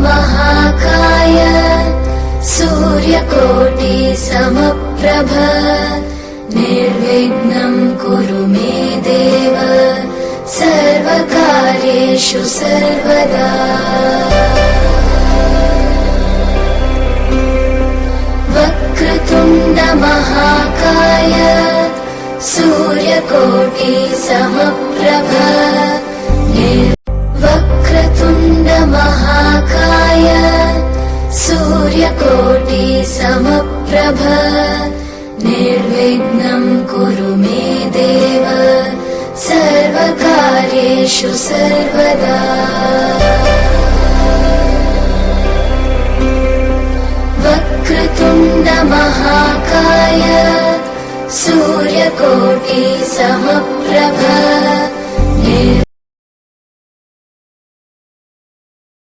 महाकाय सूर्यकोटि समप्रभ निर्विघ्नं कुरु मे देव सर्वकार्येषु सर्वदा। वक्रतुण्ड महाकाय सूर्यकोटि समप्रभ वक्रतुण्ड महाकाय सूर्यकोटि समप्रभ निर्विघ्नं कुरु मे देव सर्वकार्येषु सर्वदा।